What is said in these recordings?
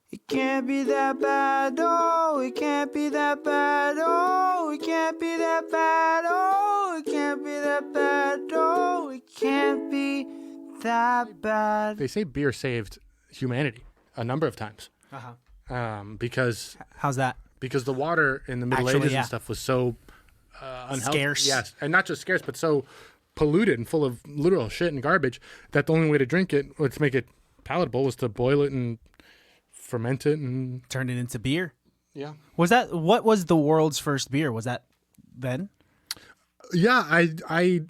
It can't be that bad, oh, it can't be that bad, oh, it can't be that bad, oh, it can't be that bad, oh, it can't be that bad. They say beer saved humanity a number of times. Because how's that? Because the water in the Middle Ages and stuff was so unhealthy. Scarce. Yes, and not just scarce, but so polluted and full of literal shit and garbage that the only way to drink it, or to make it palatable, was to boil it and ferment it and turn it into beer. Yeah. What was the world's first beer? Was that then? Yeah, I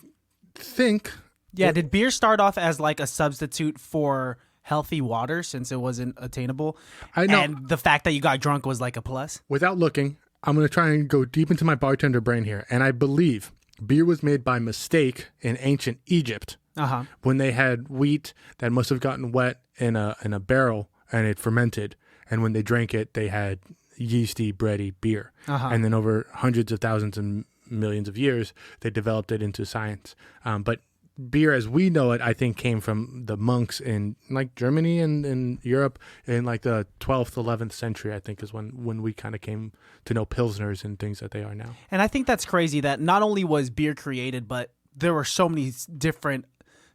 think. Yeah, did beer start off as like a substitute for healthy water since it wasn't attainable? I know. And the fact that you got drunk was like a plus? Without looking, I'm going to try and go deep into my bartender brain here. And I believe beer was made by mistake in ancient Egypt when they had wheat that must have gotten wet in a barrel and it fermented. And when they drank it, they had yeasty, bready beer. And then over hundreds of thousands and millions of years, they developed it into science. But beer as we know it, I think, came from the monks in like Germany and in Europe in like the 12th, 11th century, I think, is when we kind of came to know pilsners and things that they are now. And I think that's crazy that not only was beer created, but there were so many different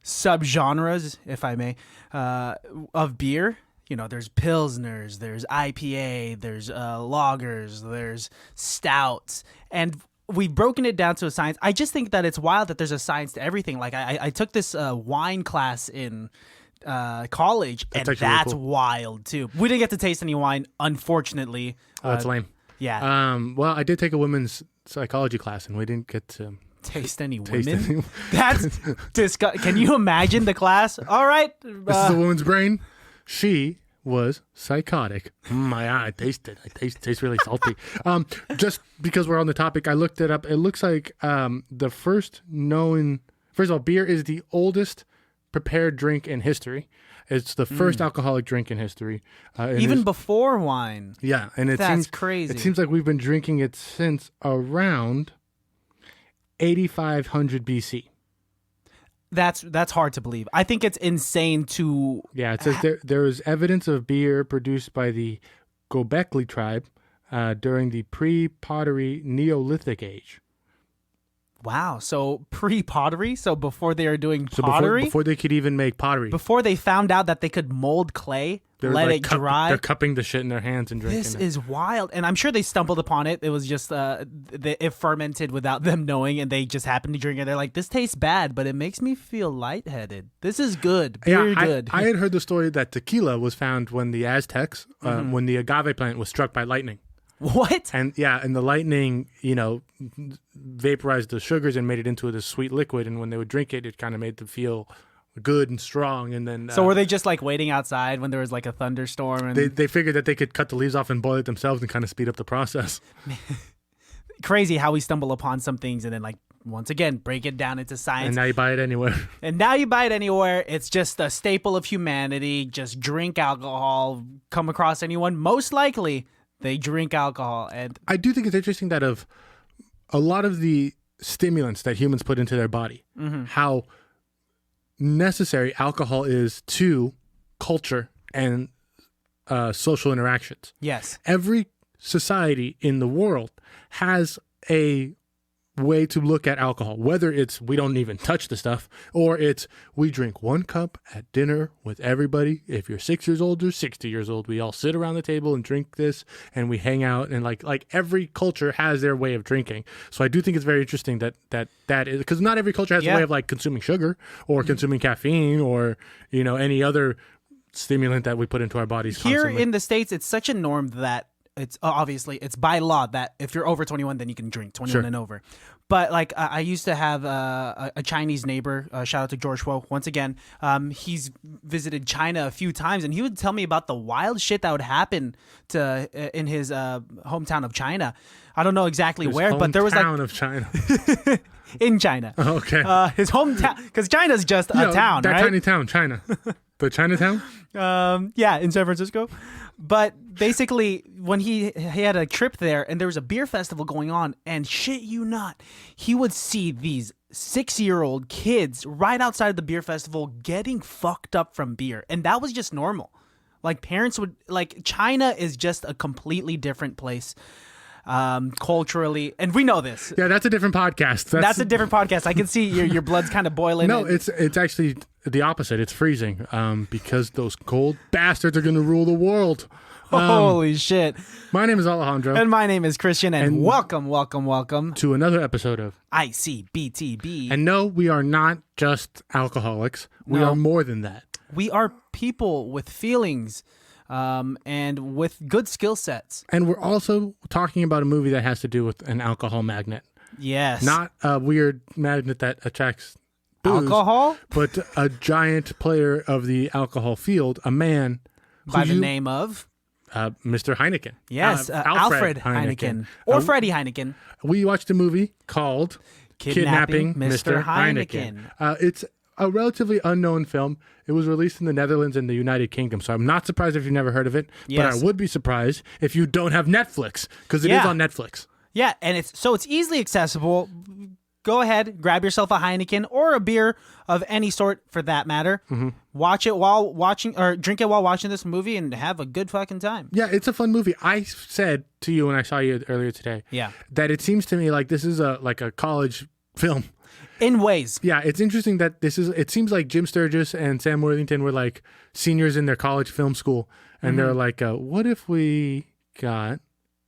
subgenres, if I may, of beer. You know, there's pilsners, there's IPA, there's lagers, there's stouts, and we've broken it down to a science. I just think that it's wild that there's a science to everything. Like I took this wine class in college, and that's really cool. Wild too. We didn't get to taste any wine, unfortunately. Oh, that's lame. Yeah. Well, I did take a women's psychology class, and we didn't get to taste any women. That's disgusting. Can you imagine the class? All right. This is a woman's brain. She was psychotic. I tasted. It tastes really salty. Just because we're on the topic, I looked it up. It looks like the first known. First of all, beer is the oldest prepared drink in history. It's the first alcoholic drink in history. Even before wine. Yeah, and that's crazy. It seems like we've been drinking it since around 8500 BC. That's hard to believe. I think it's insane to... Yeah, it says there is evidence of beer produced by the Göbekli tribe during the pre-pottery Neolithic age. Wow, so pre-pottery? So before they were doing pottery? Before they could even make pottery. Before they found out that they could mold clay, it dry. They're cupping the shit in their hands and drinking This it. is wild. And I'm sure they stumbled upon it. It was just, it fermented without them knowing, and they just happened to drink it. They're like, this tastes bad, but it makes me feel lightheaded. This is good. Very good. I had heard the story that tequila was found when the Aztecs, when the agave plant was struck by lightning. What? And the lightning, vaporized the sugars and made it into this sweet liquid. And when they would drink it, it kind of made them feel good and strong. And then so were they just like waiting outside when there was like a thunderstorm? And they figured that they could cut the leaves off and boil it themselves and kind of speed up the process. Crazy how we stumble upon some things and then like once again break it down into science. And now you buy it anywhere. It's just a staple of humanity. Just drink alcohol. Come across anyone, most likely they drink alcohol. And I do think it's interesting that of a lot of the stimulants that humans put into their body, how necessary alcohol is to culture and social interactions. Yes. Every society in the world has a way to look at alcohol, whether it's we don't even touch the stuff or it's we drink 1 cup at dinner with everybody. If you're 6 years old or 60 years old, we all sit around the table and drink this and we hang out, and like every culture has their way of drinking. So I do think it's very interesting that is, because not every culture has a way of like consuming sugar or consuming caffeine or any other stimulant that we put into our bodies here constantly. In the States. It's such a norm that it's obviously it's by law that if you're over 21, then you can drink 21 and over. But like I used to have a Chinese neighbor. Shout out to George Huo once again. He's visited China a few times, and he would tell me about the wild shit that would happen in his hometown of China. I don't know exactly where, but there was like of China. In China. Oh, okay. His hometown, because China's just a town, that right? Tiny town, China. The Chinatown? Yeah, in San Francisco. But basically, when he had a trip there and there was a beer festival going on, and shit you not, he would see these 6-year-old kids right outside of the beer festival getting fucked up from beer. And that was just normal. Like parents would like China is just a completely different place. Culturally, and we know this. Yeah, that's a different podcast. That's a different podcast. I can see your blood's kind of boiling. No, it's actually the opposite. It's freezing because those cold bastards are going to rule the world. Holy shit. My name is Alejandro. And my name is Christian, and welcome to another episode of ICBTB. And no, we are not just alcoholics. We are more than that. We are people with feelings. And with good skill sets. And we're also talking about a movie that has to do with an alcohol magnet. Yes. Not a weird magnet that attracts booze, alcohol, but a giant player of the alcohol field, a man by the name of Mr. Heineken. Yes, Alfred Heineken. Or Freddie Heineken. We watched a movie called Kidnapping Mr. Heineken. It's a relatively unknown film. It was released in the Netherlands and the United Kingdom, so I'm not surprised if you've never heard of it. Yes. But I would be surprised if you don't have Netflix, because it is on Netflix. Yeah, and it's easily accessible. Go ahead, grab yourself a Heineken or a beer of any sort, for that matter. Mm-hmm. Watch it while watching, or drink it while watching this movie, and have a good fucking time. Yeah, it's a fun movie. I said to you when I saw you earlier today, that it seems to me like this is a college film. In ways. Yeah, it's interesting that it seems like Jim Sturgess and Sam Worthington were like seniors in their college film school. And they're like, what if we got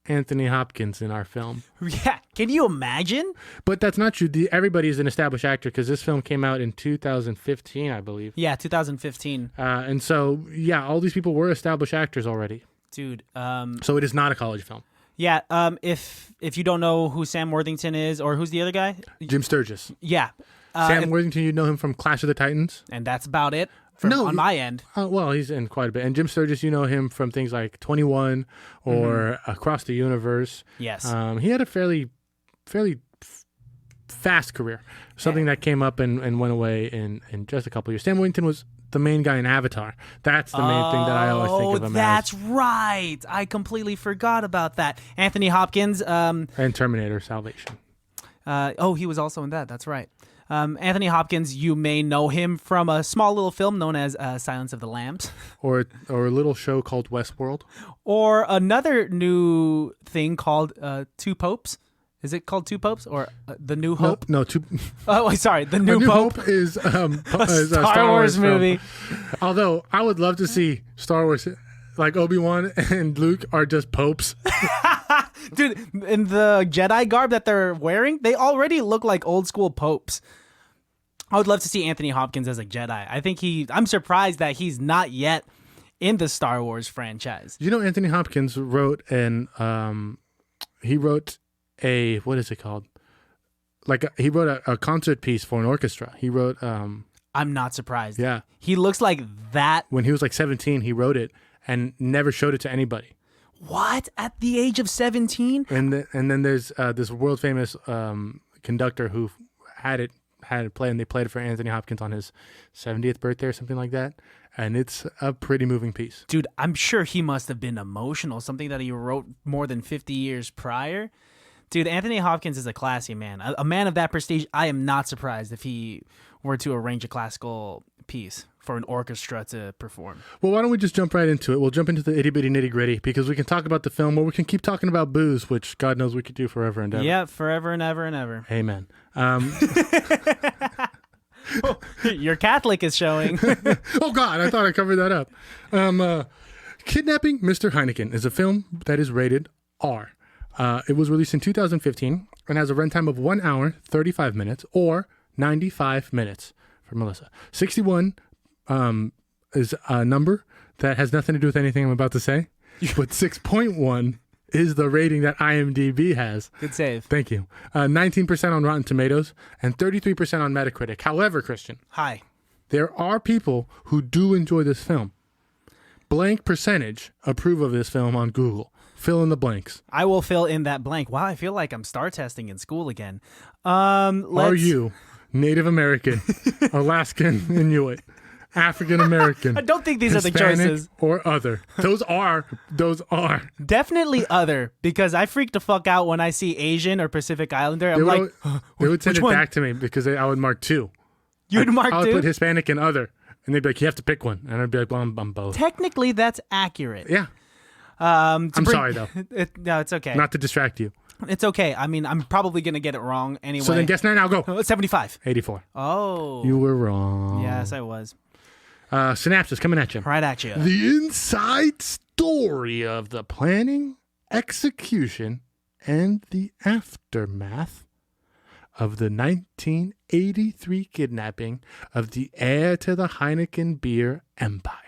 Anthony Hopkins in our film? Yeah, can you imagine? But that's not true. Everybody is an established actor because this film came out in 2015, I believe. Yeah, 2015. And so, yeah, all these people were established actors already. Dude. So it is not a college film. Yeah, if you don't know who Sam Worthington is, or who's the other guy? Jim Sturgess. Yeah. Sam Worthington, you know him from Clash of the Titans. And that's about it on my end. Well, he's in quite a bit. And Jim Sturgess, you know him from things like 21 or Across the Universe. Yes. He had a fairly fast career. Something that came up and went away in just a couple of years. Sam Worthington was the main guy in Avatar. That's the main thing that I always think of him as. That's right. I completely forgot about that. Anthony Hopkins. And Terminator Salvation. He was also in that. That's right. Anthony Hopkins, you may know him from a small little film known as Silence of the Lambs. Or a little show called Westworld. Or another new thing called Two Popes. Is it called Two Popes or The New Hope? No, Two. Oh, sorry, The New Pope. Hope is a Star Wars movie. Although I would love to see Star Wars, like Obi-Wan and Luke are just popes. Dude, in the Jedi garb that they're wearing, they already look like old school popes. I would love to see Anthony Hopkins as a Jedi. I'm surprised that he's not yet in the Star Wars franchise. You know, Anthony Hopkins wrote what is it called? He wrote a concert piece for an orchestra. He wrote. I'm not surprised. Yeah, he looks like that. When he was like 17, he wrote it and never showed it to anybody. What? At the age of 17? And then there's this world famous conductor who had it play, and they played it for Anthony Hopkins on his 70th birthday or something like that. And it's a pretty moving piece. Dude, I'm sure he must have been emotional. Something that he wrote more than 50 years prior. Dude, Anthony Hopkins is a classy man. A man of that prestige. I am not surprised if he were to arrange a classical piece for an orchestra to perform. Well, why don't we just jump right into it? We'll jump into the itty-bitty nitty-gritty, because we can talk about the film, or we can keep talking about booze, which God knows we could do forever and ever. Yeah, forever and ever and ever. Amen. Your Catholic is showing. Oh, God, I thought I covered that up. Kidnapping Mr. Heineken is a film that is rated R. It was released in 2015 and has a runtime of 1 hour, 35 minutes, or 95 minutes for Melissa. 61 is a number that has nothing to do with anything I'm about to say, but 6.1 is the rating that IMDb has. Good save. Thank you. 19% on Rotten Tomatoes and 33% on Metacritic. However, Christian. Hi. There are people who do enjoy this film. Blank percentage approve of this film on Google. Fill in the blanks. I will fill in that blank. Wow, I feel like I'm star testing in school again. Are you Native American, Alaskan Inuit, African American? I don't think these Hispanic, are the choices. Or other. Those are. Definitely other, because I freak the fuck out when I see Asian or Pacific Islander. They would send it back to me because I would mark 2. You'd mark 2? I would put Hispanic and other. And they'd be like, you have to pick one. And I'd be like, well, I'm both. Technically, that's accurate. Yeah. I'm sorry, though. No, it's okay. Not to distract you. It's okay. I mean, I'm probably going to get it wrong anyway. So then guess now, go. 75. 84. Oh. You were wrong. Yes, I was. Synapses coming at you. Right at you. The inside story of the planning, execution, and the aftermath of the 1983 kidnapping of the heir to the Heineken beer empire.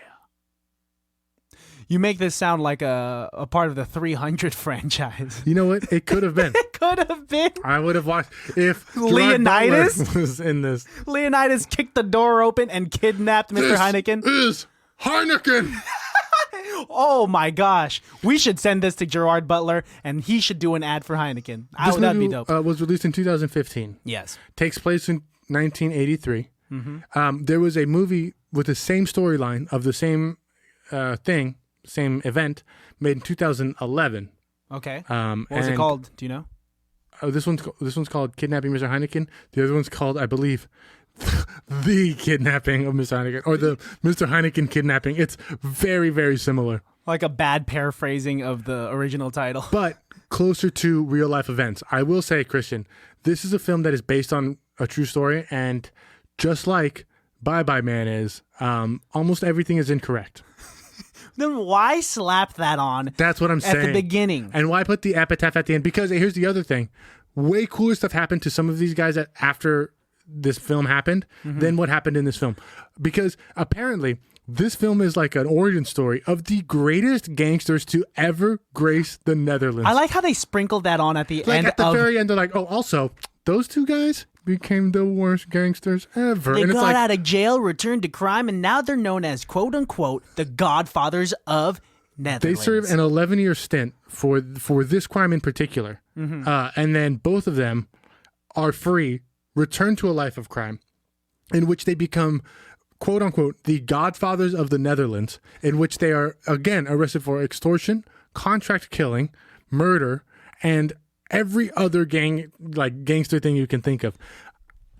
You make this sound like a part of the 300 franchise. You know what? It could have been. It could have been. I would have watched if Leonidas was in this. Leonidas kicked the door open and kidnapped Mr. Heineken. This is Heineken. Oh my gosh. We should send this to Gerard Butler and he should do an ad for Heineken. That'd be dope. Was released in 2015. Yes. Takes place in 1983. Mm-hmm. There was a movie with the same storyline of the same thing, same event, made in 2011. Okay. What was it called? Do you know? Oh, this one's called Kidnapping Mr. Heineken. The other one's called, I believe, The Kidnapping of Mr. Heineken, or the Mr. Heineken Kidnapping. It's very, very similar. Like a bad paraphrasing of the original title. But closer to real life events. I will say, Christian, this is a film that is based on a true story, and just like Bye Bye Man is, almost everything is incorrect. Then why slap that on? That's what I'm saying. At the beginning. And why put the epitaph at the end? Because here's the other thing. Way cooler stuff happened to some of these guys after this film happened than what happened in this film. Because apparently this film is like an origin story of the greatest gangsters to ever grace the Netherlands. I like how they sprinkled that on at the like end. At the very end, they're like, oh, also, those two guys became the worst gangsters ever. They got out of jail, returned to crime, and now they're known as, quote unquote, the godfathers of Netherlands. They served an 11-year stint for this crime in particular. And then both of them are free, return to a life of crime, in which they become, quote unquote, the godfathers of the Netherlands, in which they are, again, arrested for extortion, contract killing, murder, and every other gangster thing you can think of.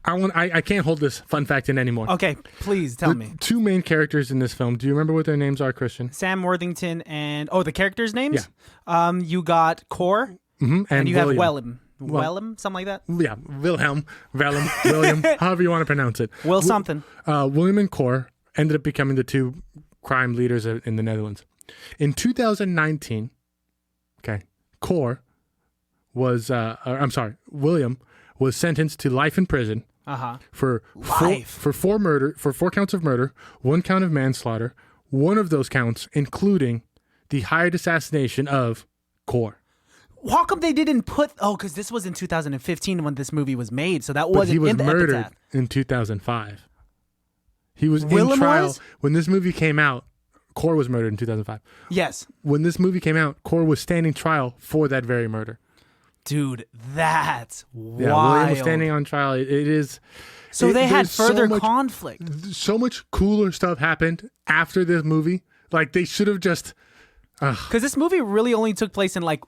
I can't hold this fun fact in anymore. Okay, please tell me. Two main characters in this film. Do you remember what their names are, Christian? Sam Worthington and the characters' names? Yeah. You got Cor, and you William. have Wellem, something like that? Yeah, William, however you want to pronounce it. Something. William and Cor ended up becoming the two crime leaders in the Netherlands. In 2019, William was sentenced to life in prison for four counts of murder, 1 count of manslaughter, one of those counts including the hired assassination of Cor. How come they didn't put? Because this was in 2015 when this movie was made, so that wasn't. He was in the murdered epitaph. in 2005. He was in trial when this movie came out. Cor was murdered in 2005. Yes. When this movie came out, Cor was standing trial for that very murder. Dude, that's wild. Yeah, William was standing on trial. It is. So they had further conflict. So much cooler stuff happened after this movie. Like they should have just. Because this movie really only took place in like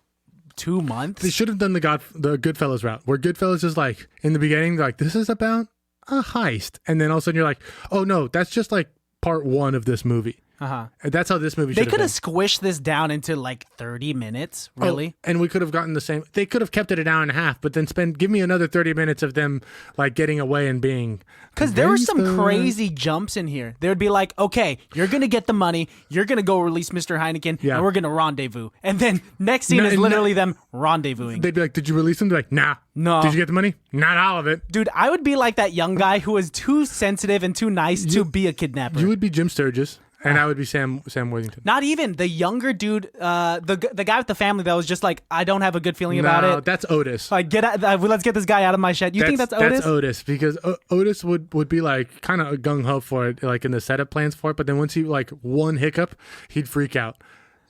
2 months. They should have done the Goodfellas route, where Goodfellas is like in the beginning, they're like, this is about a heist, and then all of a sudden you're like, oh no, that's just like part 1 of this movie. That's how this movie should have been. They could have squished this down into like 30 minutes, really. And we could have gotten the same. They could have kept it an hour and a half, but then give me another 30 minutes of them like getting away and being. Because there were some crazy jumps in here. They would be like, okay, you're going to get the money. You're going to go release Mr. Heineken, and we're going to rendezvous. And then next scene is literally them rendezvousing. They'd be like, did you release them? They're like, nah. No. Did you get the money? Not all of it. Dude, I would be like that young guy who was too sensitive and too nice to be a kidnapper. You would be Jim Sturgess. And I would be Sam Worthington. Not even the younger dude, the guy with the family that was just like, I don't have a good feeling about it. That's Otis. Like, let's get this guy out of my shed. You think that's Otis? That's Otis, because Otis would be like kind of gung ho for it, like in the setup plans for it. But then once he like one hiccup, he'd freak out.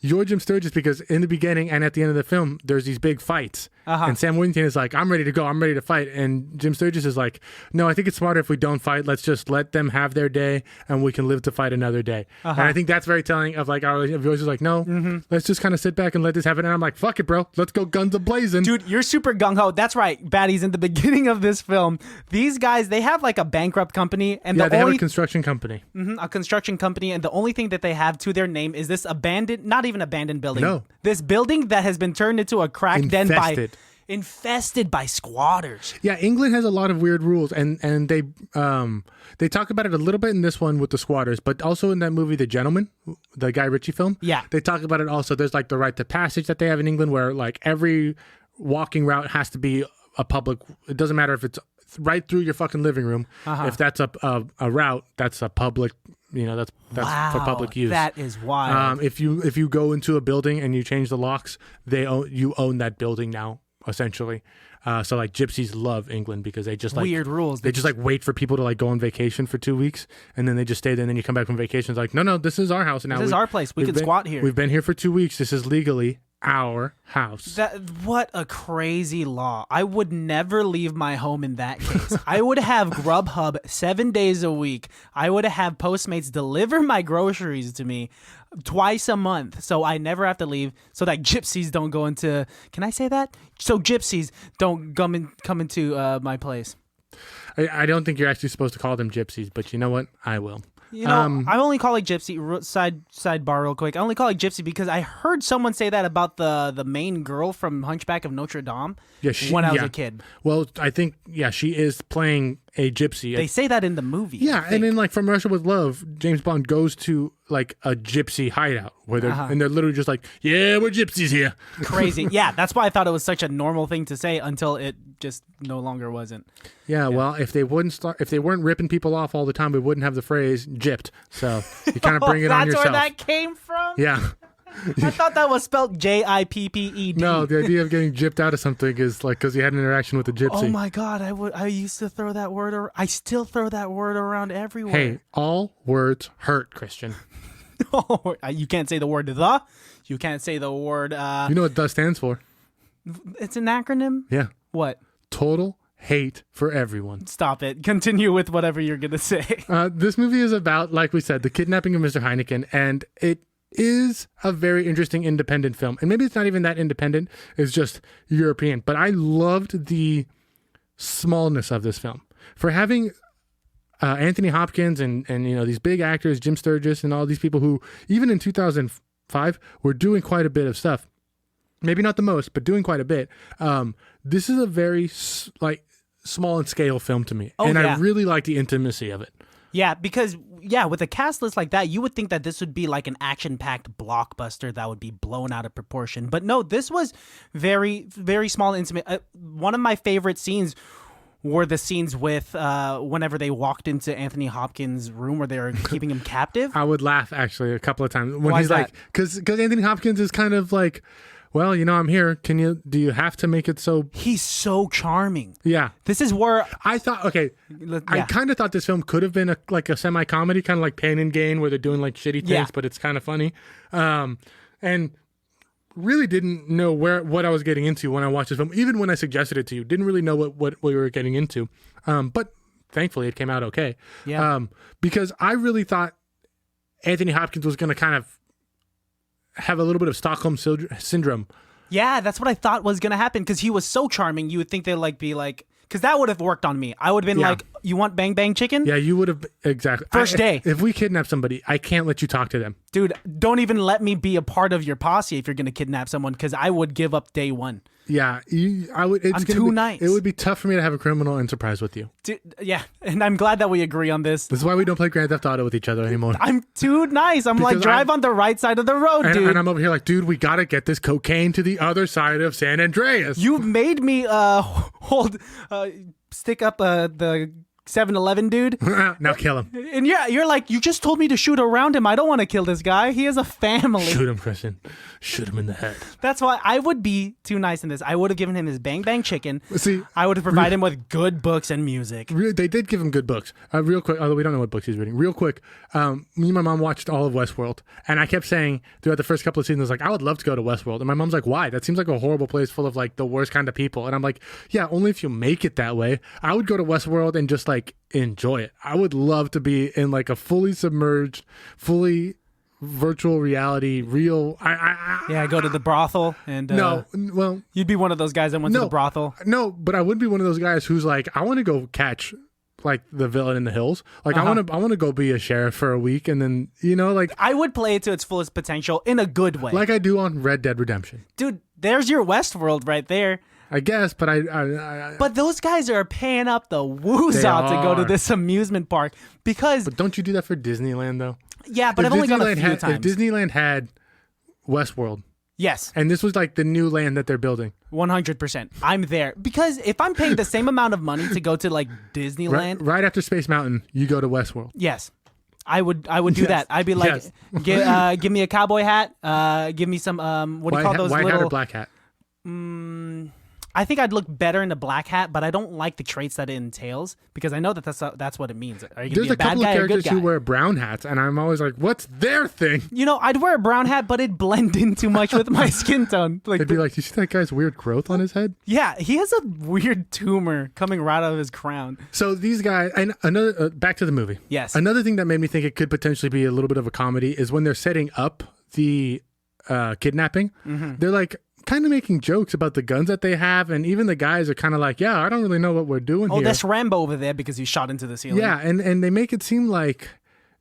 you're Jim Sturgess, because in the beginning and at the end of the film, there's these big fights. And Sam Worthington is like, I'm ready to go. I'm ready to fight. And Jim Sturgess is like, no, I think it's smarter if we don't fight. Let's just let them have their day and we can live to fight another day. And I think that's very telling of like our relationship. Yours is like, no, let's just kind of sit back and let this happen. And I'm like, fuck it, bro. Let's go guns a-blazing. Dude, you're super gung-ho. That's right, Baddies. In the beginning of this film, these guys, they have like a bankrupt company. And they have a construction company. A construction company. And the only thing that they have to their name is this abandoned, not even abandoned building. No. This building that has been turned into a crack den infested by squatters. Yeah, England has a lot of weird rules, and they talk about it a little bit in this one with the squatters, but also in that movie The Gentleman, the Guy Ritchie film. Yeah, they talk about it also. There's like the right to passage that they have in England, where like every walking route has to be a public. It doesn't matter if it's right through your fucking living room. If that's a route, that's a public. You know, that's wow, for public use. That is wild. If you go into a building and you change the locks, you own that building now. Essentially, so like gypsies love England because they just like weird rules. They just like wait for people to like go on vacation for 2 weeks, and then they just stay there. And then you come back from vacation. It's like, no, this is our house now. This is our place. We can squat here. We've been here for 2 weeks. This is legally our house. What a crazy law. I would never leave my home in that case. I would have Grubhub 7 days a week. I would have Postmates deliver my groceries to me twice a month, so I never have to leave, so that gypsies don't go into, can I say that? So gypsies don't come into my place. I don't think you're actually supposed to call them gypsies, but you know what? I will. You know, I only call it gypsy. Sidebar real quick. I only call it gypsy because I heard someone say that about the main girl from Hunchback of Notre Dame when I was a kid. Well, I think, she is playing a gypsy. They say that in the movie. Yeah, and then like from Russia with Love, James Bond goes to like a gypsy hideout where they're literally just like, yeah, we're gypsies here. Crazy. Yeah, that's why I thought it was such a normal thing to say until it just no longer wasn't. Yeah, well, if they weren't ripping people off all the time, we wouldn't have the phrase gypped. So you kind of bring it on yourself. That's where that came from? Yeah. I thought that was spelled Jipped. No, the idea of getting gypped out of something is like because you had an interaction with a gypsy. Oh my God, I used to throw that word. I still throw that word around everywhere. Hey, all words hurt, Christian. Oh, you can't say the word the. You can't say the word. You know what "the" stands for? It's an acronym. Yeah. What? Total hate for everyone. Stop it. Continue with whatever you're gonna say. This movie is about, like we said, the kidnapping of Mr. Heineken, and it is a very interesting independent film. And maybe it's not even that independent, it's just European. But I loved the smallness of this film. For having Anthony Hopkins and these big actors, Jim Sturgess and all these people who, even in 2005, were doing quite a bit of stuff. Maybe not the most, but doing quite a bit. This is a very small in scale film to me. I really like the intimacy of it. Yeah, because with a cast list like that, you would think that this would be like an action-packed blockbuster that would be blown out of proportion. But no, this was very, very small and intimate. One of my favorite scenes were the scenes with whenever they walked into Anthony Hopkins' room where they were keeping him captive. I would laugh actually a couple of times when Why he's is like, that? because Anthony Hopkins is kind of like, well, I'm here. Do you have to make it so? He's so charming. Yeah. This is where I thought, I kind of thought this film could have been a semi-comedy, kind of like Pain and Gain, where they're doing like shitty things, but it's kind of funny. And really didn't know what I was getting into when I watched this film. Even when I suggested it to you, didn't really know what we were getting into. But thankfully it came out okay. Yeah. Because I really thought Anthony Hopkins was going to kind of have a little bit of Stockholm syndrome. Yeah, that's what I thought was going to happen because he was so charming. You would think they'd be like, because that would have worked on me. I would have been like, you want Bang Bang Chicken? Yeah, you would have. Exactly. First day. If we kidnap somebody, I can't let you talk to them. Dude, don't even let me be a part of your posse if you're going to kidnap someone because I would give up day one. Yeah, I would. I'm too nice. It would be tough for me to have a criminal enterprise with you. Dude, yeah, and I'm glad that we agree on this. This is why we don't play Grand Theft Auto with each other anymore. I'm too nice. I'm like, drive on the right side of the road, dude. And I'm over here like, dude, we got to get this cocaine to the other side of San Andreas. You've made me stick up the 7-Eleven dude. Now kill him. And you're like, you just told me to shoot around him. I don't want to kill this guy. He has a family. Shoot him, Christian. Shoot him in the head. That's why I would be too nice in this. I would have given him his Bang Bang Chicken. See, I would have provided him with good books and music. They did give him good books. Real quick, although we don't know what books he's reading. Real quick, me and my mom watched all of Westworld, and I kept saying throughout the first couple of seasons, like, I would love to go to Westworld. And my mom's like, why? That seems like a horrible place full of like the worst kind of people. And I'm like, yeah, only if you make it that way. I would go to Westworld and just like enjoy it. I would love to be in like a fully submerged, fully virtual reality, real. Yeah, go to the brothel and no, well, you'd be one of those guys that went to the brothel. No, but I would be one of those guys who's like, I want to go catch like the villain in the hills. Like I want to go be a sheriff for a week, and then like I would play it to its fullest potential in a good way, like I do on Red Dead Redemption. Dude, there's your Westworld right there. I guess, but but those guys are paying up the woos out to go to this amusement park because. But don't you do that for Disneyland though? Yeah, but I've only gone a few times. If Disneyland had Westworld, yes, and this was like the new land that they're building, 100%, I'm there because if I'm paying the same amount of money to go to like Disneyland, right after Space Mountain, you go to Westworld. Yes. I would do that. I'd be like, give me a cowboy hat. Give me some what do you call those white little hat or black hat? I think I'd look better in the black hat, but I don't like the traits that it entails because I know that that's what it means. Are you gonna be a bad guy or a good guy? There's a couple of characters who wear brown hats, and I'm always like, what's their thing? I'd wear a brown hat, but it'd blend in too much with my skin tone. Like, they'd be like, you see that guy's weird growth on his head? Yeah, he has a weird tumor coming right out of his crown. So these guys, and another back to the movie. Yes. Another thing that made me think it could potentially be a little bit of a comedy is when they're setting up the kidnapping. Mm-hmm. They're like, kind of making jokes about the guns that they have, and even the guys are kind of like, yeah, I don't really know what we're doing here. Oh, that's Rambo over there because he shot into the ceiling. Yeah, and they make it seem like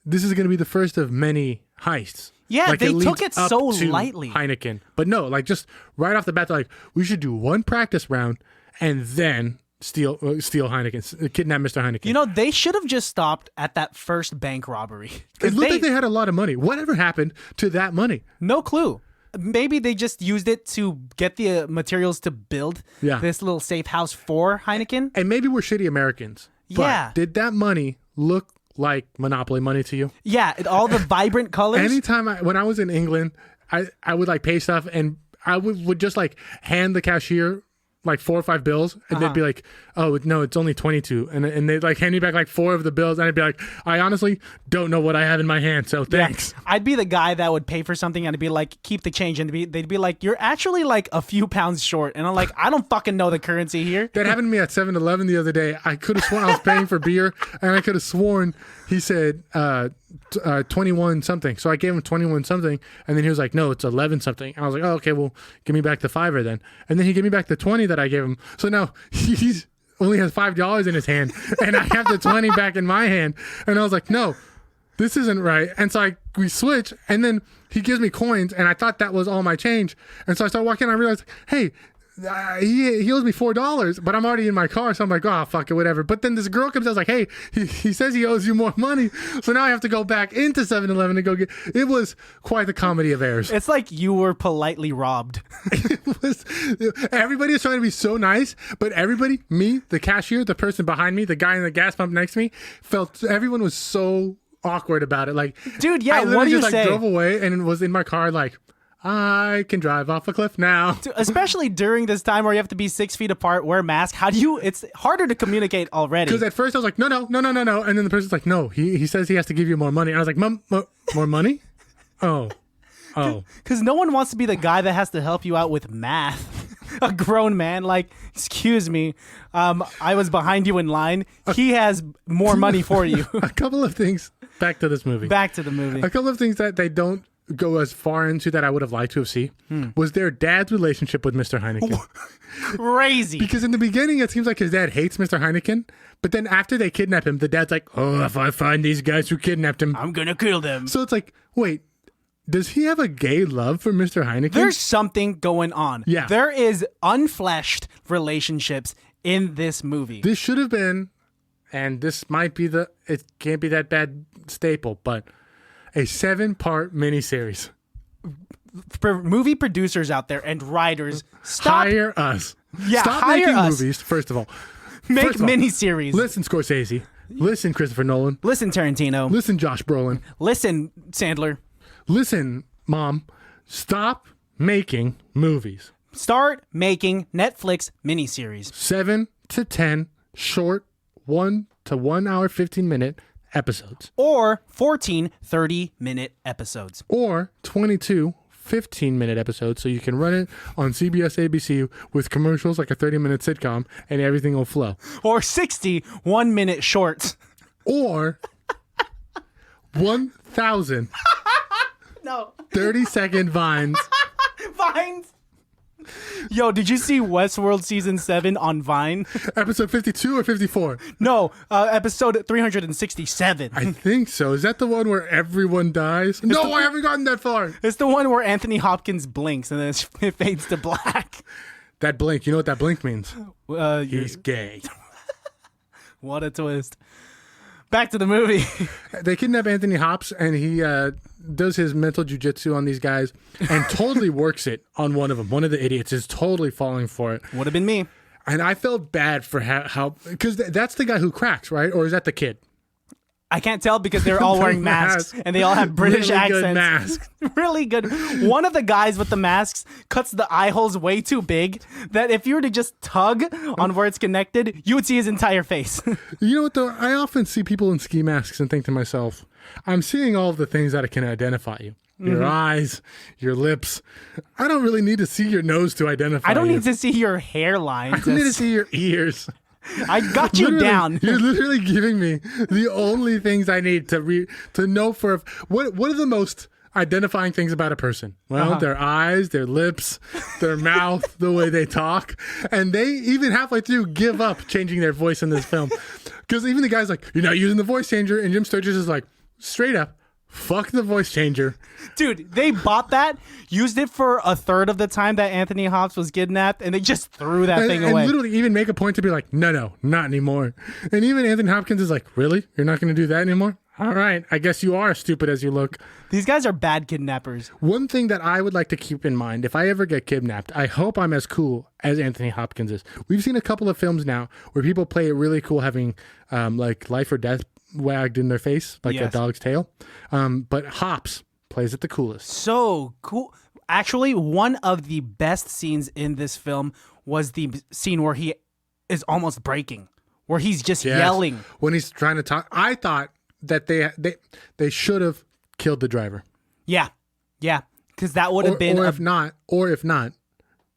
this is going to be the first of many heists. Yeah, like they took it so lightly. Heineken. But no, like just right off the bat, they're like, we should do one practice round and then steal Heineken, kidnap Mr. Heineken. They should have just stopped at that first bank robbery. It looked like they had a lot of money. Whatever happened to that money? No clue. Maybe they just used it to get the materials to build this little safe house for Heineken. And maybe we're shitty Americans. But did that money look like Monopoly money to you? Yeah, all the vibrant colors. Anytime when I was in England, I would like pay stuff, and I would just like hand the cashier like 4 or 5 bills, and they'd be like, oh no, it's only 22, and they'd like hand me back like 4 of the bills, and I'd be like, I honestly don't know what I have in my hand, so thanks. Yeah. I'd be the guy that would pay for something, and I'd be like, keep the change, and they'd be like, you're actually like a few pounds short, and I'm like, I don't fucking know the currency here. That happened to me at 7-Eleven the other day. I could have sworn I was paying for beer, and I could have sworn he said 21 something. So I gave him 21 something, and then he was like, no, it's 11 something. I was like, oh, okay, well, give me back the $5 then. And then he gave me back the 20 that I gave him. So now he's only has $5 in his hand, and I have the 20 back in my hand. And I was like, no, this isn't right. And so we switch, and then he gives me coins, and I thought that was all my change. And so I started walking, and I realized, hey, he owes me $4, but I'm already in my car, so I'm like, oh, fuck it, whatever. But then this girl comes out, like, hey, he says he owes you more money, so now I have to go back into 7-Eleven and go get. It was quite the comedy of errors. It's like you were politely robbed. Everybody was trying to be so nice, but everybody, me, the cashier, the person behind me, the guy in the gas pump next to me, everyone was so awkward about it. Like, dude, yeah, I literally what do you just say? Drove away and was in my car like, I can drive off a cliff now. Especially during this time where you have to be 6 feet apart, wear a mask. It's harder to communicate already. Because at first I was like, no. And then the person's like, no, he says he has to give you more money. And I was like, Mom, more money? Oh. Because no one wants to be the guy that has to help you out with math. A grown man, like, excuse me, I was behind you in line. He has more money for you. A couple of things. Back to this movie. Back to the movie. A couple of things that they don't go as far into that I would have liked to have seen was their dad's relationship with Mr. Heineken. Crazy. Because in the beginning, it seems like his dad hates Mr. Heineken. But then after they kidnap him, the dad's like, oh, if I find these guys who kidnapped him, I'm going to kill them. So it's like, wait, does he have a gay love for Mr. Heineken? There's something going on. Yeah. There is unfleshed relationships in this movie. This should have been, and this might be it can't be that bad staple, but a 7-part miniseries. For movie producers out there and writers, hire us. Yeah, stop hire making us. Movies, first of all. Make miniseries. Listen, Scorsese. Listen, Christopher Nolan. Listen, Tarantino. Listen, Josh Brolin. Listen, Sandler. Listen, Mom. Stop making movies. Start making Netflix miniseries. 7 to 10 short 1 to 1 hour 15-minute episodes. Or 14 30-minute episodes. Or 22 15-minute episodes, so you can run it on CBS ABC with commercials like a 30-minute sitcom, and everything will flow. Or 60 1-minute shorts. Or 1,000 No. 30-second vines. Vines. Yo, did you see Westworld Season 7 on Vine? Episode 52 or 54? No, episode 367. I think so. Is that the one where everyone dies? No, I haven't gotten that far. It's the one where Anthony Hopkins blinks and then it fades to black. That blink, you know what that blink means? He's gay. What a twist. Back to the movie. They kidnap Anthony Hopkins, and he does his mental jujitsu on these guys and totally works it on one of them. One of the idiots is totally falling for it. Would have been me. And I felt bad for how because that's the guy who cracks, right? Or is that the kid? I can't tell because they're all wearing masks and they all have British really accents. Good masks. Really good. One of the guys with the masks cuts the eye holes way too big that if you were to just tug on where it's connected, you would see his entire face. You know what though? I often see people in ski masks and think to myself, I'm seeing all of the things that can identify you. Your eyes, your lips. I don't really need to see your nose to identify you. I don't need to see your hairline. I don't need to see your ears. I got you down. You're literally giving me the only things I need to know for what are the most identifying things about a person? Well, their eyes, their lips, their mouth, the way they talk, and they even halfway through give up changing their voice in this film because even the guy's like, "You're not using the voice changer," and Jim Sturgess is like, straight up, fuck the voice changer. Dude, they bought that, used it for a third of the time that Anthony Hopkins was kidnapped, and they just threw that thing away. And literally even make a point to be like, no, not anymore. And even Anthony Hopkins is like, really? You're not going to do that anymore? All right, I guess you are as stupid as you look. These guys are bad kidnappers. One thing that I would like to keep in mind, if I ever get kidnapped, I hope I'm as cool as Anthony Hopkins is. We've seen a couple of films now where people play it really cool having like life or death wagged in their face like a dog's tail. But Hops plays it the coolest. So cool. Actually, one of the best scenes in this film was the scene where he is almost breaking, where he's just yelling. When he's trying to talk. I thought that they should have killed the driver. Yeah. Because that would have been... Or if not,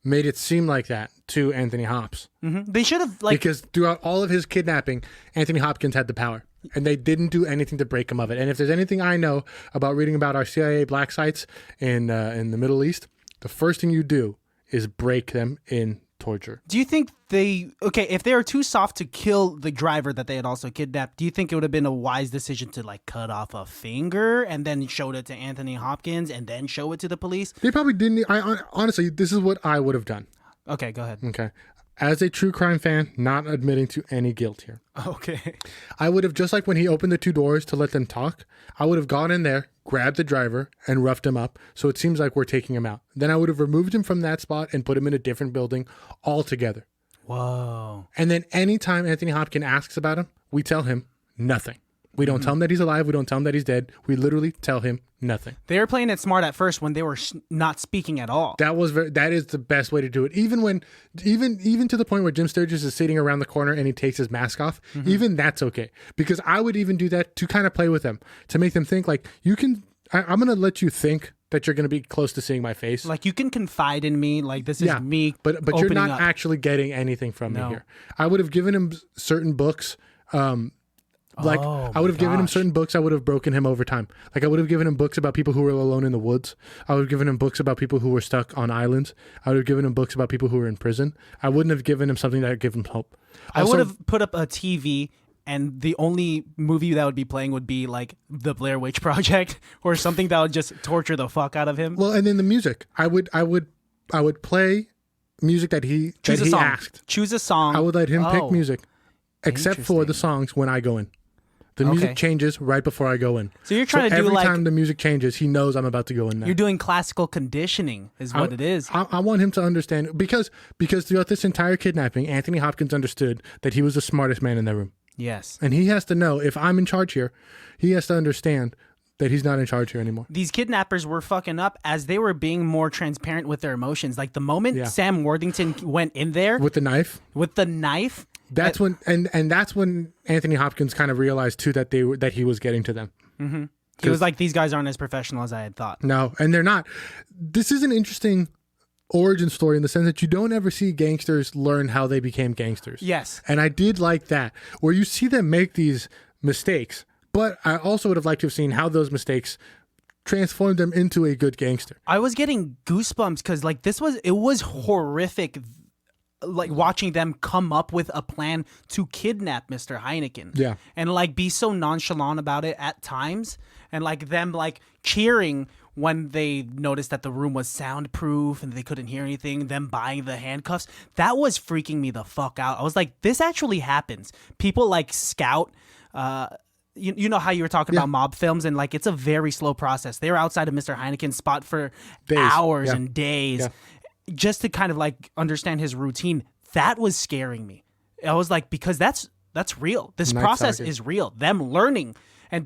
made it seem like that to Anthony Hopkins. Mm-hmm. They should have... Because throughout all of his kidnapping, Anthony Hopkins had the power. And they didn't do anything to break him of it. And if there's anything I know about reading about our CIA black sites in the Middle East, the first thing you do is break them in torture. Do you think if they were too soft to kill the driver that they had also kidnapped, do you think it would have been a wise decision to cut off a finger and then show it to Anthony Hopkins and then show it to the police? They probably didn't. Honestly, this is what I would have done. Okay, go ahead. Okay. As a true crime fan, not admitting to any guilt here. Okay. I would have, just like when he opened the two doors to let them talk, I would have gone in there, grabbed the driver, and roughed him up, so it seems like we're taking him out. Then I would have removed him from that spot and put him in a different building altogether. Whoa. And then anytime Anthony Hopkins asks about him, we tell him nothing. We don't tell him that he's alive. We don't tell him that he's dead. We literally tell him nothing. They were playing it smart at first when they were not speaking at all. That is the best way to do it. Even to the point where Jim Sturgess is sitting around the corner and he takes his mask off. Mm-hmm. Even that's okay, because I would even do that to kind of play with them, to make them think like you can. I'm going to let you think that you're going to be close to seeing my face. Like you can confide in me. Like this is me. But you're not actually getting anything from me here. I would have given him certain books. I would have given him certain books. I would have broken him over time. Like I would have given him books about people who were alone in the woods. I would have given him books about people who were stuck on islands. I would have given him books about people who were in prison. I wouldn't have given him something that would give him hope. I would have put up a TV, and the only movie that would be playing would be like the Blair Witch Project or something that would just torture the fuck out of him. Well, and then the music. I would play music that he asked. Choose a song. I would let him pick music, except for the songs when I go in. The music changes right before I go in. So you're trying to do every time the music changes, he knows I'm about to go in there. You're doing classical conditioning is what it is. I want him to understand because throughout this entire kidnapping, Anthony Hopkins understood that he was the smartest man in that room. Yes. And he has to know, if I'm in charge here, he has to understand that he's not in charge here anymore. These kidnappers were fucking up as they were being more transparent with their emotions. Like the moment Sam Worthington went in there with the knife, that's when that's when Anthony Hopkins kind of realized too that he was getting to them. Mm-hmm. He was like, these guys aren't as professional as I had thought. No, and they're not. This is an interesting origin story in the sense that you don't ever see gangsters learn how they became gangsters. Yes. And I did like that, where you see them make these mistakes, but I also would have liked to have seen how those mistakes transformed them into a good gangster. I was getting goosebumps because like it was horrific, like watching them come up with a plan to kidnap Mr. Heineken. Yeah. And like be so nonchalant about it at times, and like them like cheering when they noticed that the room was soundproof and they couldn't hear anything, them buying the handcuffs. That was freaking me the fuck out. I was like, this actually happens. People like scout, you know how you were talking about mob films, and like it's a very slow process. They were outside of Mr. Heineken's spot for hours and days just to kind of like understand his routine. That was scaring me. I was like, because that's real. This process is real. Them learning and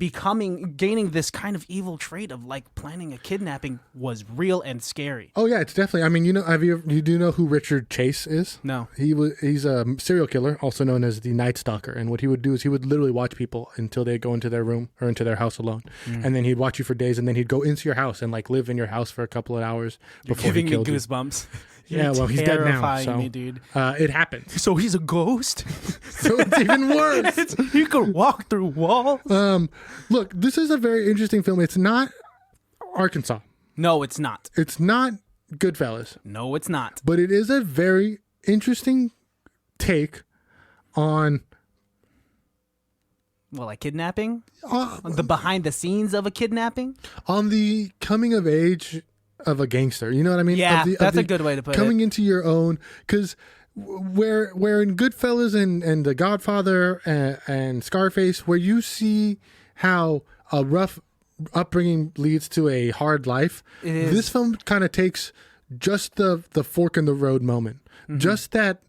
gaining this kind of evil trait of like planning a kidnapping was real and scary. Oh yeah, it's definitely. I mean, you know, you do know who Richard Chase is? No. He's a serial killer, also known as the Night Stalker. And what he would do is he would literally watch people until they go into their room or into their house alone, and then he'd watch you for days, and then he'd go into your house and like live in your house for a couple of hours before he killed you. You're giving me goosebumps. Yeah, well, he's dead now. So me, dude. It happened. So he's a ghost. So it's even worse. He could walk through walls. Look, this is a very interesting film. It's not Arkansas. No, it's not. It's not Goodfellas. No, it's not. But it is a very interesting take on... Well, like kidnapping? The behind the scenes of a kidnapping? On the coming of age of a gangster. You know what I mean? Yeah, that's a good way to put it. Coming into your own... Because where in Goodfellas and The Godfather and Scarface, where you see how a rough upbringing leads to a hard life, this film kind of takes just the fork in the road moment. Mm-hmm. Just that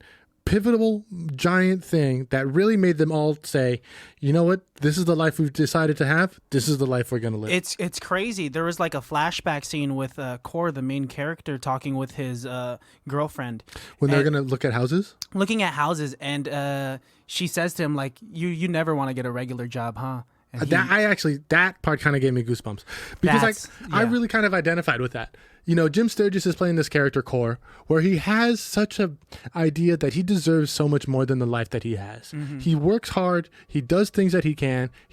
pivotal giant thing that really made them all say, you know what, this is the life we've decided to have, this is the life we're going to live. It's crazy. There was like a flashback scene with Core, the main character, talking with his girlfriend when they're going to looking at houses, and she says to him like, you never want to get a regular job, huh? That part kind of gave me goosebumps, because I really kind of identified with that. You know, Jim Sturgess is playing this character Core, where he has such a idea that he deserves so much more than the life that he has. Mm-hmm. He works hard, he does things that he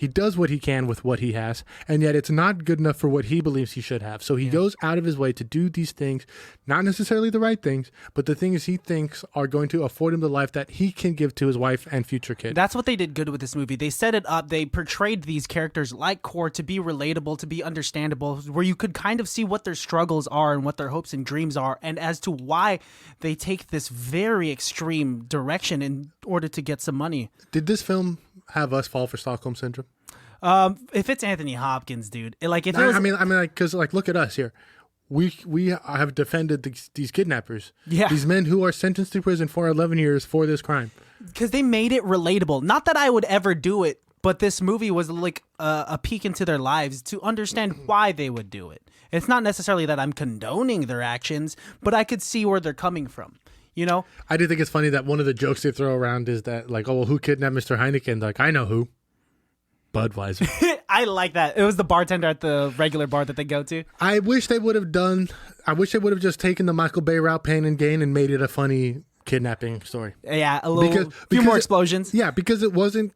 does what he can with what he has, and yet it's not good enough for what he believes he should have. So he goes out of his way to do these things, not necessarily the right things, but the things he thinks are going to afford him the life that he can give to his wife and future kid. That's what they did good with this movie. They set it up, they portrayed these characters like Core to be relatable, to be understandable, where you could kind of see what their struggles are and what their hopes and dreams are, and as to why they take this very extreme direction in order to get some money. Did this film have us fall for Stockholm Syndrome? If it's Anthony Hopkins, dude, like if I mean, because like, look at us here. We have defended these kidnappers. Yeah. These men who are sentenced to prison for 11 years for this crime. Because they made it relatable. Not that I would ever do it, but this movie was like a peek into their lives to understand why they would do it. It's not necessarily that I'm condoning their actions, but I could see where they're coming from. You know? I do think it's funny that one of the jokes they throw around is that, like, oh, well, who kidnapped Mr. Heineken? Like, I know who. Budweiser. I like that. It was the bartender at the regular bar that they go to. I wish they would have just taken the Michael Bay route, Pain and Gain, and made it a funny kidnapping story. Yeah, a few more explosions. Yeah, because it wasn't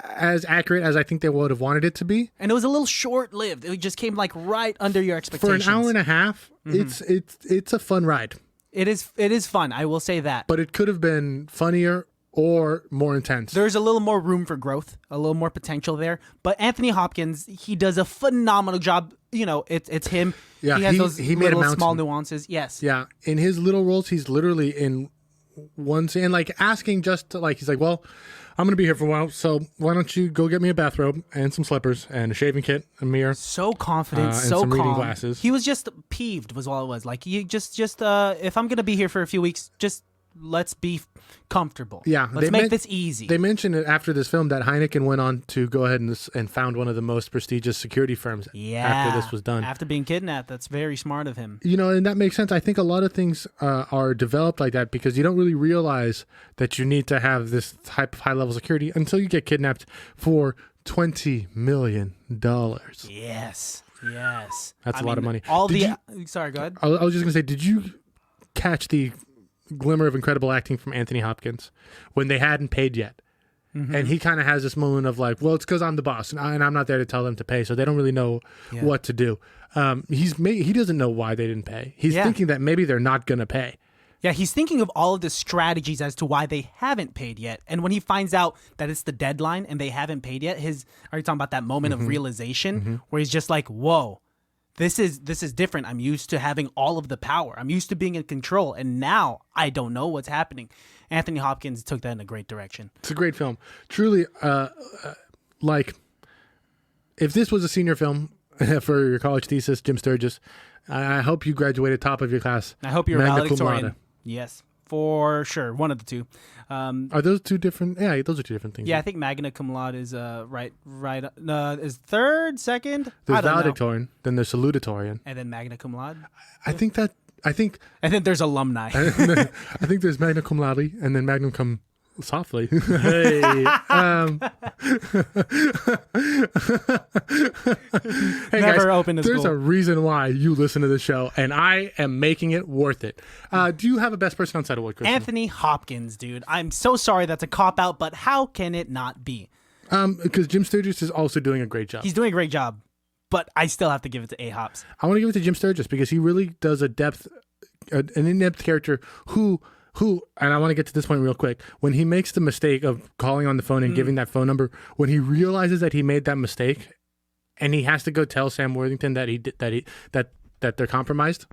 as accurate as I think they would have wanted it to be, and it was a little short-lived. It just came like right under your expectations. For an hour and a half. Mm-hmm. It's a fun ride. It is fun. I will say that. But it could have been funnier or more intense. There's a little more room for growth, a little more potential there. But Anthony Hopkins, he does a phenomenal job. You know, it's him. Yeah, he has those little small nuances. Yes. Yeah, in his little roles, he's literally in one scene, like asking just to, like, he's like, well, I'm going to be here for a while, so why don't you go get me a bathrobe and some slippers and a shaving kit, a mirror. So confident, and so some calm. reading glasses. He was just peeved was all it was. Like, you just if I'm going to be here for a few weeks, just let's be comfortable. Yeah, let's make this easy. They mentioned it after this film that Heineken went on to go ahead and found one of the most prestigious security firms. After this was done, after being kidnapped. That's very smart of him. And that makes sense. I think a lot of things are developed like that because you don't really realize that you need to have this type of high level security until you get kidnapped for $20 million. Yes. That's a lot of money. Sorry, go ahead. I was just gonna say, did you catch the glimmer of incredible acting from Anthony Hopkins when they hadn't paid yet? Mm-hmm. And he kind of has this moment of like, well, it's because I'm the boss and I'm not there to tell them to pay, so they don't really know what to do. He doesn't know why they didn't pay. He's thinking that maybe they're not gonna pay. Yeah, he's thinking of all of the strategies as to why they haven't paid yet. And when he finds out that it's the deadline and they haven't paid yet, are you talking about that moment of realization where he's just like, whoa, this is different. I'm used to having all of the power. I'm used to being in control. And now I don't know what's happening. Anthony Hopkins took that in a great direction. It's a great film. Truly, like, if this was a senior film for your college thesis, Jim Sturgess, I hope you graduated top of your class. I hope you're valedictorian. Yes, for sure. One of the two. Are those two different? Yeah, those are two different things. Yeah, I think magna cum laude is is third, second. There's valedictorian, then there's salutatorian, and then magna cum laude. I think, and then there's alumni. I think there's magna cum laude, and then magnum cum softly. Hey. Hey Never guys, open to there's school. a reason why you listen to this show, and I am making it worth it. Do you have a best person outside award, Christian? Anthony Hopkins, dude. I'm so sorry that's a cop-out, but how can it not be? Because Jim Sturgess is also doing a great job. He's doing a great job, but I still have to give it to A-Hops. I want to give it to Jim Sturgess because he really does an in-depth character who, and I want to get to this point real quick. When he makes the mistake of calling on the phone and giving that phone number, when he realizes that he made that mistake, and he has to go tell Sam Worthington that they're compromised,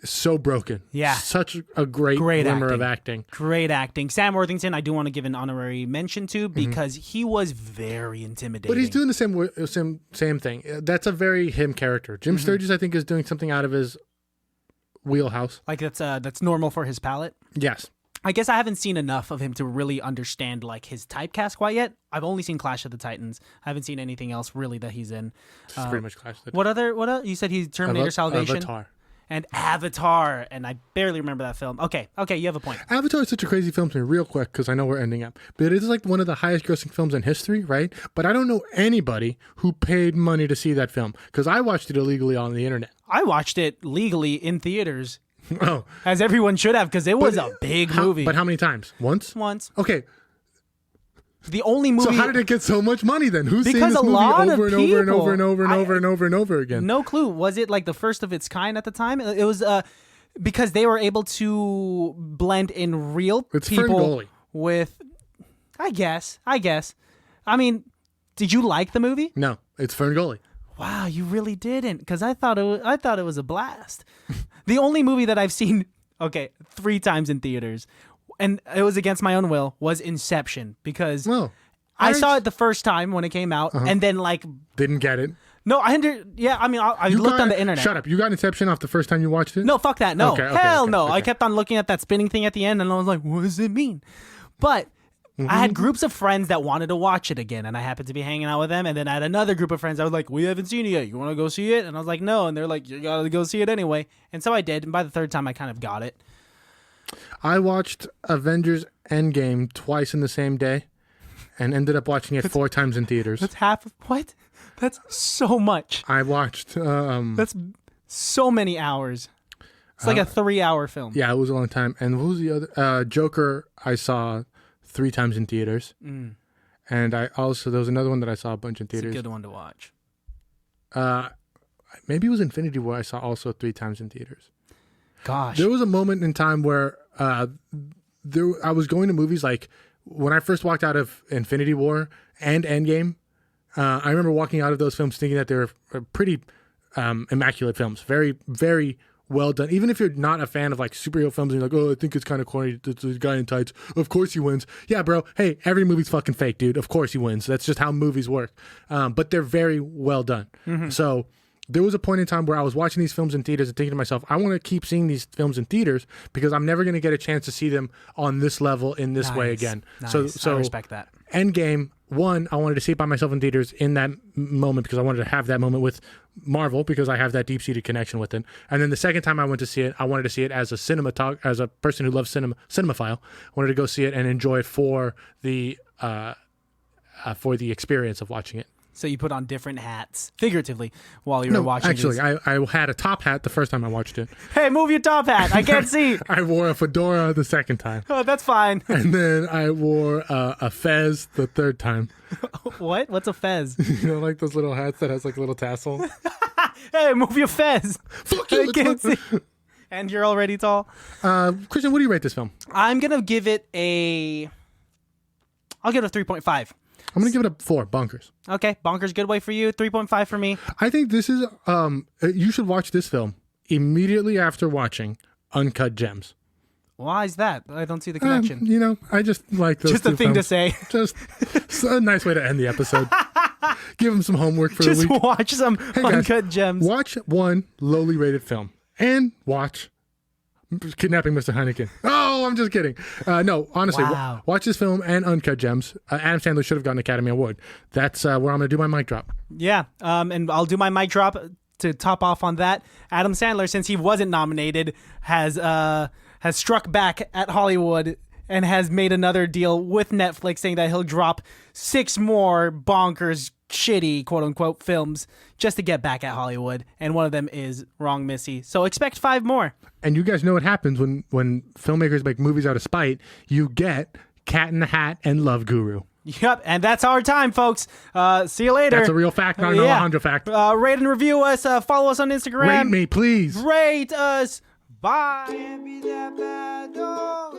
so broken. Yeah, such a great glimmer of acting. Great acting. Sam Worthington, I do want to give an honorary mention to because he was very intimidating. But he's doing the same thing. That's a very him character. Jim Sturgess, I think, is doing something out of his wheelhouse. Like that's normal for his palate. Yes. I guess I haven't seen enough of him to really understand like his typecast quite yet. I've only seen Clash of the Titans. I haven't seen anything else really that he's in. This is pretty much Clash of the Titans. What other? You said he's Terminator Salvation. Avatar. And Avatar, and I barely remember that film. Okay, you have a point. Avatar is such a crazy film to me, real quick, because I know we're ending up. But it is like one of the highest grossing films in history, right? But I don't know anybody who paid money to see that film, because I watched it illegally on the internet. I watched it legally in theaters. Oh. As everyone should have, because it was a big movie. But how many times? Once? Okay. The only movie. So how did it get so much money then? Who's seeing Because this a movie lot over of and over and people- over and over and over and over and over again? No clue. Was it like the first of its kind at the time? It was because they were able to blend in real people Ferngully. with. I guess. I mean, did you like the movie? No, it's Ferngully. Wow, you really didn't, because I thought it was a blast. The only movie that I've seen 3 times in theaters, and it was against my own will, was Inception, because I saw it the first time when it came out, and then didn't get it. No, I looked on the internet. Shut up! You got Inception off the first time you watched it? No, fuck that. No, hell no. Okay. I kept on looking at that spinning thing at the end, and I was like, what does it mean? But I had groups of friends that wanted to watch it again, and I happened to be hanging out with them. And then I had another group of friends that was like, we haven't seen it yet. You want to go see it? And I was like, no. And they're like, you got to go see it anyway. And so I did. And by the third time, I kind of got it. I watched Avengers Endgame twice in the same day and ended up watching it 4 times in theaters. That's half of what? That's so much. I watched... That's so many hours. It's like a 3-hour film. Yeah, it was a long time. And what was the other? Joker, I saw 3 times in theaters. And there was another one that I saw a bunch in theaters. It's a good one to watch. Maybe it was Infinity War I saw also 3 times in theaters. Gosh. There was a moment in time where I was going to movies like when I first walked out of Infinity War and Endgame. I remember walking out of those films thinking that they were pretty immaculate films. Very, very well done. Even if you're not a fan of like superhero films and you're like, oh, I think it's kind of corny. It's a guy in tights. Of course he wins. Yeah, bro. Hey, every movie's fucking fake, dude. Of course he wins. That's just how movies work. But they're very well done. So there was a point in time where I was watching these films in theaters and thinking to myself, I want to keep seeing these films in theaters because I'm never going to get a chance to see them on this level in this way again. Nice. So I respect that. Endgame, one, I wanted to see it by myself in theaters in that moment because I wanted to have that moment with Marvel because I have that deep-seated connection with it. And then the second time I went to see it, I wanted to see it as a person who loves cinemaphile. I wanted to go see it and enjoy it for the experience of watching it. So you put on different hats, figuratively, while you were watching. Actually, I had a top hat the first time I watched it. Hey, move your top hat. I can't see. I wore a fedora the second time. Oh, that's fine. And then I wore a fez the third time. What? What's a fez? You know, like those little hats that has like a little tassel? Hey, move your fez. Fuck you. I can't see. And you're already tall. Christian, what do you rate this film? I'm going to give it I'll give it a 3.5. I'm going to give it a 4. Bonkers. Okay. Bonkers, good way for you. 3.5 for me. I think this is, you should watch this film immediately after watching Uncut Gems. Why is that? I don't see the connection. You know, I just like those Just a thing films. to say. Just a nice way to end the episode. Give them some homework for the week. Just watch some Uncut Gems. Watch one lowly rated film and watch Kidnapping Mr. Heineken. Oh, I'm just kidding. No, honestly, Wow. watch this film and Uncut Gems. Adam Sandler should have gotten an Academy Award. That's where I'm going to do my mic drop. Yeah, and I'll do my mic drop to top off on that. Adam Sandler, since he wasn't nominated, has struck back at Hollywood and has made another deal with Netflix saying that he'll drop 6 more bonkers, shitty, quote-unquote, films just to get back at Hollywood. And one of them is Wrong Missy. So expect 5 more. And you guys know what happens when filmmakers make movies out of spite. You get Cat in the Hat and Love Guru. Yep, and that's our time, folks. See you later. That's a real fact, not an Alejandro fact. Rate and review us. Follow us on Instagram. Rate me, please. Rate us. Bye. Can't be that bad, no.